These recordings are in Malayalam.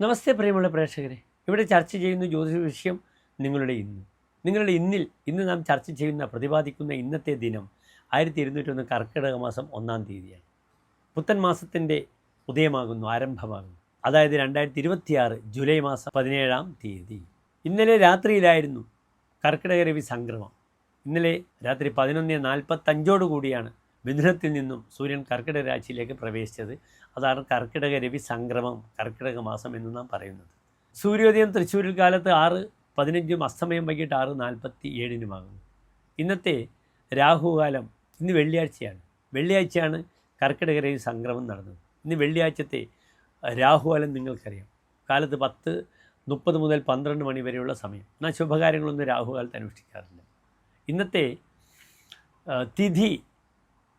നമസ്തേ പ്രിയമുള്ള പ്രേക്ഷകരെ, ഇവിടെ ചർച്ച ചെയ്യുന്ന ജ്യോതിഷ വിഷയം നിങ്ങളുടെ ഇന്ന് നാം ചർച്ച ചെയ്യുന്ന പ്രതിപാദിക്കുന്ന ഇന്നത്തെ ദിനം 1201 കർക്കിടക മാസം 1-ാം തീയതിയാണ്. പുത്തൻ മാസത്തിൻ്റെ ഉദയമാകുന്നു, ആരംഭമാകുന്നു. അതായത് 2026 ജൂലൈ മാസം 17-ാം തീയതി. ഇന്നലെ രാത്രിയിലായിരുന്നു കർക്കിടക രവി സംക്രമം. ഇന്നലെ രാത്രി 11:45 കൂടിയാണ് മിഥുനത്തിൽ നിന്നും സൂര്യൻ കർക്കിടക രാശിയിലേക്ക് പ്രവേശിച്ചത്. അതാണ് കർക്കിടക രവി സംക്രമം, കർക്കിടക മാസം എന്ന് നാം പറയുന്നത്. സൂര്യോദയം തൃശ്ശൂരിൽ കാലത്ത് 6:15, അസ്തമയം വൈകിട്ട് 6:47 ഇന്നത്തെ രാഹുകാലം ഇന്ന് വെള്ളിയാഴ്ചയാണ് കർക്കിടക രവി സംക്രമം നടന്നത്. ഇന്ന് വെള്ളിയാഴ്ചത്തെ രാഹുകാലം നിങ്ങൾക്കറിയാം. കാലത്ത് 10:30 മുതൽ 12 മണി വരെയുള്ള സമയം. എന്നാൽ ശുഭകാര്യങ്ങളൊന്നും രാഹുകാലത്ത് അനുഷ്ഠിക്കാറില്ല. ഇന്നത്തെ തിഥി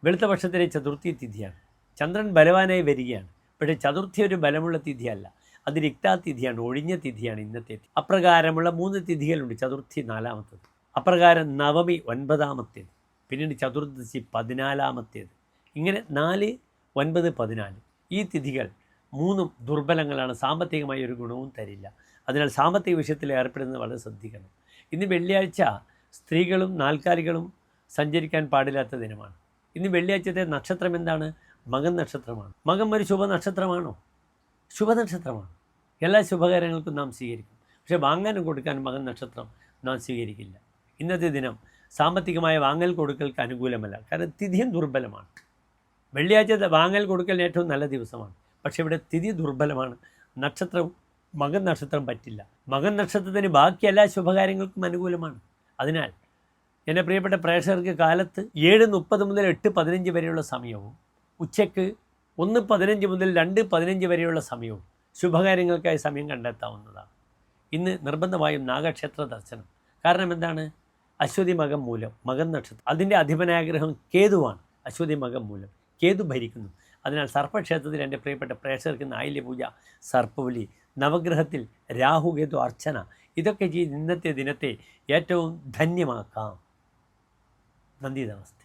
വെളുത്ത പക്ഷത്തിലെ ചതുർത്ഥി തിഥിയാണ്. ചന്ദ്രൻ ബലവാനായി വരികയാണ്. പക്ഷേ ചതുർത്ഥി ഒരു ബലമുള്ള തിഥിയല്ല, അത് തിഥിയാണ്, ഒഴിഞ്ഞ തിഥിയാണ് ഇന്നത്തെ. അപ്രകാരമുള്ള 3 തിഥികളുണ്ട്. ചതുർത്ഥി 4-മത്തേത്, അപ്രകാരം നവമി 9-മത്തേത്, പിന്നീട് ചതുർദശി 14-മത്തേത്. ഇങ്ങനെ 4, 9, 14 ഈ തിഥികൾ 3 ദുർബലങ്ങളാണ്. സാമ്പത്തികമായി ഒരു ഗുണവും തരില്ല. അതിനാൽ സാമ്പത്തിക വിഷയത്തിൽ ഏർപ്പെടുന്നത് വളരെ ശ്രദ്ധിക്കണം. ഇന്ന് വെള്ളിയാഴ്ച സ്ത്രീകളും നാൽക്കാലികളും സഞ്ചരിക്കാൻ പാടില്ലാത്ത ദിനമാണ്. ഇന്ന് വെള്ളിയാഴ്ചത്തെ നക്ഷത്രം എന്താണ്? മകൻ നക്ഷത്രമാണ്. മകം ഒരു ശുഭനക്ഷത്രമാണോ? ശുഭനക്ഷത്രമാണ്. എല്ലാ ശുഭകാര്യങ്ങൾക്കും നാം സ്വീകരിക്കും. പക്ഷേ വാങ്ങാനും കൊടുക്കാനും മകൻ നക്ഷത്രം നാം സ്വീകരിക്കില്ല. ഇന്നത്തെ ദിനം സാമ്പത്തികമായ വാങ്ങൽ കൊടുക്കൽക്ക് അനുകൂലമല്ല. കാരണം തിഥിയും ദുർബലമാണ്. വെള്ളിയാഴ്ച വാങ്ങൽ കൊടുക്കലിന് ഏറ്റവും നല്ല ദിവസമാണ്. പക്ഷേ ഇവിടെ തിഥി ദുർബലമാണ്. നക്ഷത്രം മകൻ നക്ഷത്രം പറ്റില്ല. മകൻ നക്ഷത്രത്തിന് ബാക്കി എല്ലാ ശുഭകാര്യങ്ങൾക്കും അനുകൂലമാണ്. അതിനാൽ എൻ്റെ പ്രിയപ്പെട്ട പ്രേക്ഷകർക്ക് കാലത്ത് 7:30 മുതൽ 8:15 വരെയുള്ള സമയവും ഉച്ചയ്ക്ക് 1:15 മുതൽ 2:15 വരെയുള്ള സമയവും ശുഭകാര്യങ്ങൾക്കായി സമയം കണ്ടെത്താവുന്നതാണ്. ഇന്ന് നിർബന്ധമായും നാഗക്ഷേത്ര ദർശനം. കാരണം എന്താണ്? അശ്വതി മകം മൂലം മകൻ നക്ഷത്രം, അതിൻ്റെ അധിപനാഗ്രഹം കേതുവാണ്. അശ്വതി മകം മൂലം കേതു ഭരിക്കുന്നു. അതിനാൽ സർപ്പക്ഷേത്രത്തിൽ എൻ്റെ പ്രിയപ്പെട്ട പ്രേക്ഷകർക്ക് ആയില്യപൂജ, സർപ്പബലി, നവഗ്രഹത്തിൽ രാഹുകേതു അർച്ചന, ഇതൊക്കെ ചെയ്ത് ഇന്നത്തെ ദിനത്തെ ഏറ്റവും ധന്യമാക്കാം. നന്ദി, നമസ്തേ.